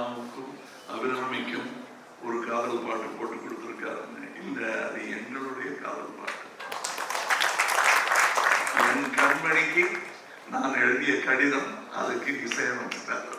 அண்ணாவுக்கும் அபிராமிக்கும் ஒரு காதல் பாட்டு போட்டு கொடுத்துருக்காருங்க. இல்லை, அது எங்களுடைய காதல் பாட்டு. என் கண்மணிக்கு நான் எழுதிய கடிதம், அதுக்கு இசையமைத்தார்.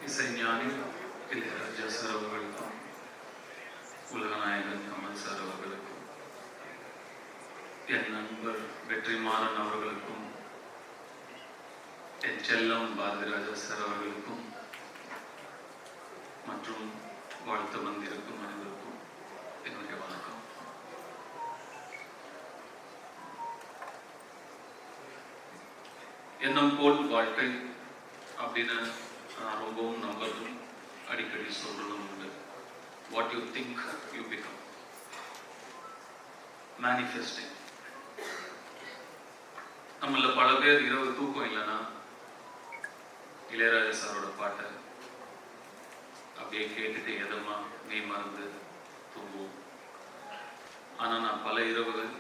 இசைஞானி இளையராஜா சார் அவர்களுக்கும், உலகநாயகன் கமல் சார் அவர்களுக்கும், என் நண்பர் வெற்றிமாறன் அவர்களுக்கும், என் செல்லம் பாரதிராஜா சார் அவர்களுக்கும் மற்றும் வாழ்த்து வந்திருக்கும் அனைவருக்கும் என்னுடைய வணக்கம். எண்ணம் போல் வாழ்க்கை அப்படின்னு நான் ரொம்பவும் நம்பதும் அடிக்கடி சொல்றதும் உண்டு. What you think you become. Manifesting. நம்மள பல பேர் இரவு தூக்கம் இல்லைன்னா இளையராஜா சாரோட பாட்டை அப்படியே கேட்டுட்டு எதமா நீ மறந்து தூங்குவோம். ஆனால் நான் பல இரவுகள்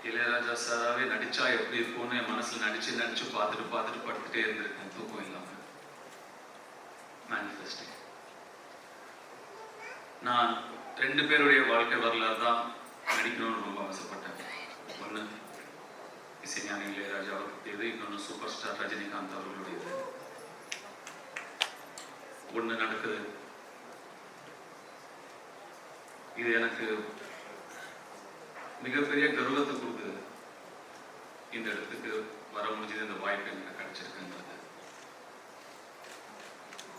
இளையராஜா சாராவே நடிச்சா எப்படி இருக்கும்னு என் மனசுல நடிச்சு பார்த்துட்டு படுத்துட்டே இருந்திருக்கேன் தூக்கம் இல்லாம. மேனிஃபெஸ்டிங். நான் 2 பேருடைய வாழ்க்கை வரலாறு தான் நடிக்கணும்னு ரொம்ப ஆசைப்பட்டேன். ஒன்று இசைஞானி இளையராஜா அவர்களுடையது, இன்னொன்று சூப்பர் ஸ்டார் ரஜினிகாந்த் அவர்களுடையது. ஒன்று நடக்குது. இது எனக்கு மிகப்பெரிய கர்வத்தை கொடுக்குது. இந்த இடத்துக்கு வர முடிஞ்சது, இந்த வாய்ப்பு எனக்கு கிடைச்சிருக்குன்றது.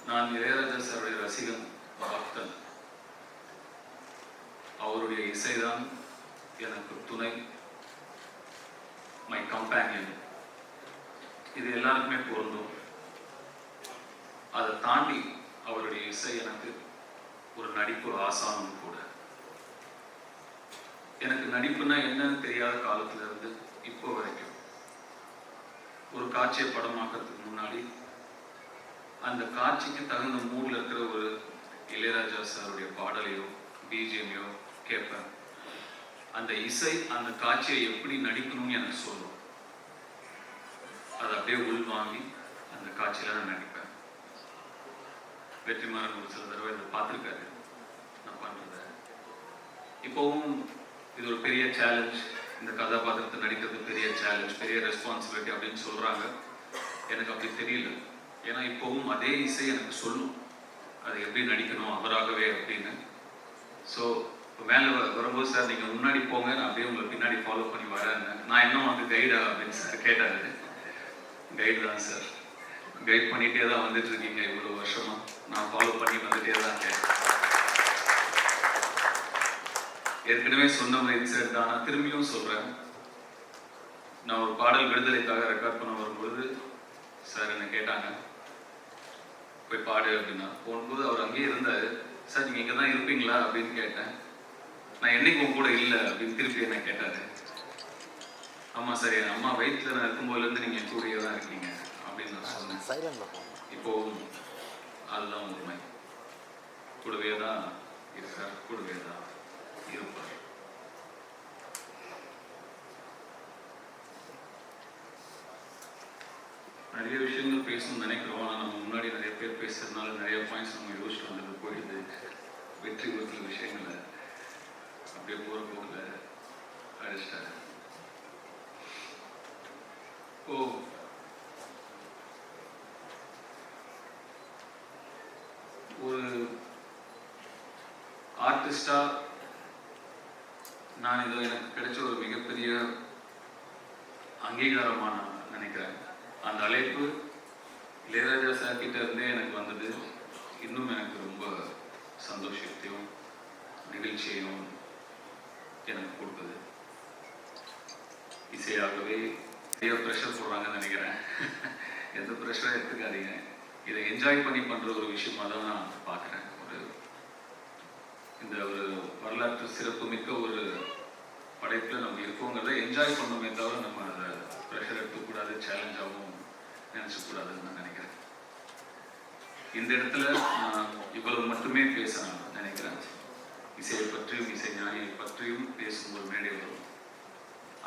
நான் இளையராஜா சாருடைய ரசிகன், பக்தன். அவருடைய இசைதான் எனக்கு துணை, மை கம்பேனியன். இது எல்லாருக்குமே பொருந்தும். அதை தாண்டி அவருடைய இசை எனக்கு ஒரு நடிப்பு ஆசானம் கூட. எனக்கு நடிப்புனா என்னன்னு தெரியாத காலத்துல இருந்து இப்போ வரைக்கும் ஒரு காட்சியை படமாக்கிறதுக்கு முன்னாடி அந்த காட்சிக்கு தகுந்த மூட்ல இருக்கிற ஒரு இளையராஜா சாருடைய பாடலையோ பிஜிஎம்மையோ கேட்பேன். அந்த இசை அந்த காட்சியை எப்படி நடிக்கணும்னு எனக்கு சொல்லும். அதை அப்படியே உள்வாங்கி அந்த காட்சியில நான் நடிப்பேன். வெற்றிமாறன் ஒரு சில தடவை இதை பார்த்துருக்காரு நான் பண்றத. இப்போவும் இது ஒரு பெரிய சேலஞ்ச். இந்த கதாபாத்திரத்தை நடிக்கிறது பெரிய சேலஞ்ச், பெரிய ரெஸ்பான்சிபிலிட்டி அப்படின்னு சொல்றாங்க. எனக்கு அப்படி தெரியல. ஏன்னா இப்போவும் அதே இசை எனக்கு சொல்லும் அதை எப்படி நடிக்கணும் அவராகவே அப்படின்னு. ஸோ மேலே வரும்போது சார் நீங்கள் முன்னாடி போங்க, நான் அப்படியே உங்களை பின்னாடி ஃபாலோ பண்ணி வரேன். நான் இன்னும் வந்து கைடா அப்படின்னு சார் கேட்டாரு. கைடு தான் சார், கைட் பண்ணிகிட்டே தான் வந்துட்டு இருக்கீங்க இவ்வளோ வருஷமா. நான் ஃபாலோ பண்ணி வந்துட்டே தான் இருக்கேன். ஏற்கனவே சொன்ன மாதிரி சார் தான் நான் திரும்பியும் சொல்கிறேன். நான் ஒரு பாடல் விடுதலைக்காக ரெக்கார்ட் பண்ண வரும்பொழுது சார் என்னை கேட்டாங்க, போய் பாடு அப்படின்னா. போகும்போது அவர் அங்கேயே இருந்தார். சார் நீங்கள் இங்கே தான் இருப்பீங்களா அப்படின்னு கேட்டேன். நான் என்னைக்கு உங்க கூட இல்லை அப்படின்னு திருப்பி என்ன கேட்டாரு. ஆமாம் சார், என் அம்மா வயிற்றுல நான் இருக்கும்போதுலேருந்து நீங்கள் என் கூடயே தான் இருக்கீங்க அப்படின்னு நான் சொன்னேன். இப்போவும் அதுதான் உண்மை. கூடவே தான் இருக்கார், கூடவே தான் இருப்பார். நிறைய விஷயங்கள் பேசணும்னு நினைக்கிறோம். ஆனால் நம்ம முன்னாடி நிறைய பேர் பேசுறதுனால நிறைய பாயிண்ட்ஸ் நம்ம யோசிச்சுட்டு வந்துட்டு போயிடுது. வெற்றி கொடுக்குற விஷயங்களை அப்படியே போகிற போக்கில் அடிச்சிட்டாரு. ஒரு ஆர்டிஸ்டா நான் இது எனக்கு கிடைச்ச ஒரு மிகப்பெரிய அங்கீகாரமா நான் நினைக்கிறேன். அந்த அழைப்பு இளையராஜா சார் கிட்ட இருந்தே எனக்கு வந்தது. இன்னும் சந்தோஷத்தையும் நிகழ்ச்சியையும் எனக்கு கொடுக்குது. இசையாகவே நிறைய ப்ரெஷர் போடுறாங்கன்னு நினைக்கிறேன். எந்த ப்ரெஷராக எடுத்துக்காதீங்க. இதை என்ஜாய் பண்ணி பண்ணுற ஒரு விஷயமா தான் நான் பார்க்குறேன். இந்த ஒரு வரலாற்று சிறப்புமிக்க ஒரு படைப்பில் நம்ம இருக்கோங்கிறத என்ஜாய் பண்ணோமே தவிர நம்ம அதை ப்ரெஷர் எடுத்துக்கூடாது, சேலஞ்சாகவும் நினச்சக்கூடாதுன்னு நான் நினைக்கிறேன். இந்த இடத்துல நான் இவ்வளவு மட்டுமே பேச நான் நினைக்கிறேன். இசையை பற்றியும் இசை ஞானியை பற்றியும் பேசும் ஒரு மேடை வரும்.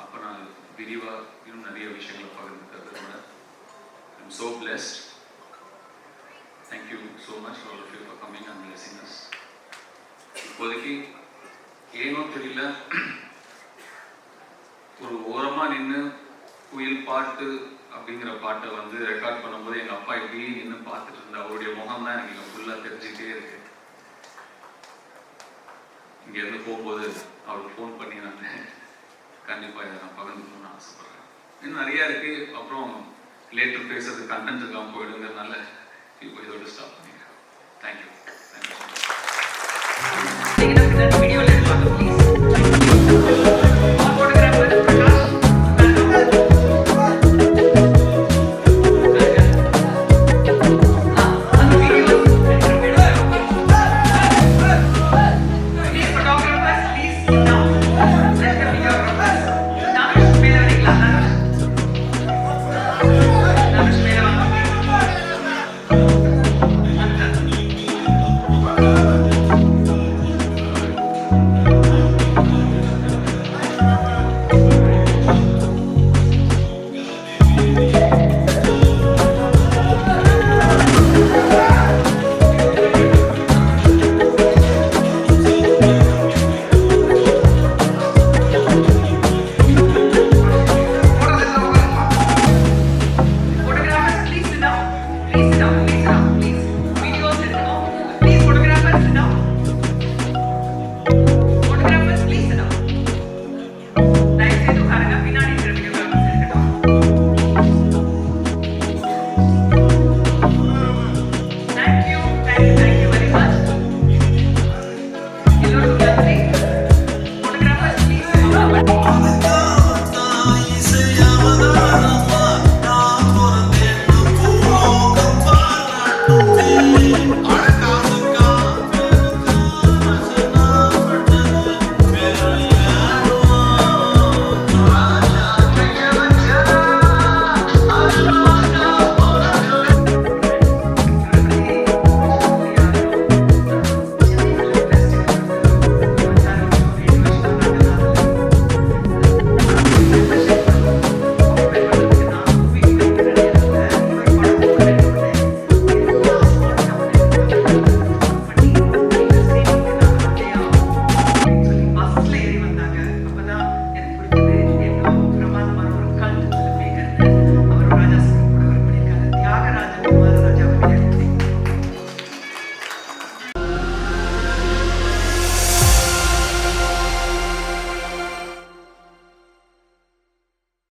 அப்போ நான் விரிவாக இன்னும் நிறைய விஷயங்களை பகிர்ந்துக்கிறத I'm so blessed. Thank you so much all of you for coming and blessing us. இப்போதைக்கு ஏனோ தெரியல, ஒரு ஓரமாக நின்று குயில் பாட்டு அப்படிங்கிற பாட்டை வந்து ரெக்கார்ட் பண்ணும்போது எங்கள் அப்பா இப்படியே நின்று பார்த்துட்டு இருந்தா. அவருடைய முகம் தான் எனக்கு ஃபுல்லாக தெரிஞ்சுக்கிட்டே இருக்கு. இங்கேருந்து போகும்போது அவருக்கு ஃபோன் பண்ணி நான் கண்டிப்பாக இதை நான் பகிர்ந்துக்கணும்னு ஆசைப்படுறேன். இன்னும் நிறையா இருக்குது. அப்புறம் லேட்டர் பேசுறது கண்டென்ட் இருக்காமல் போயிடுங்கிறதுனால இப்போ இதோட ஸ்டாப் பண்ணி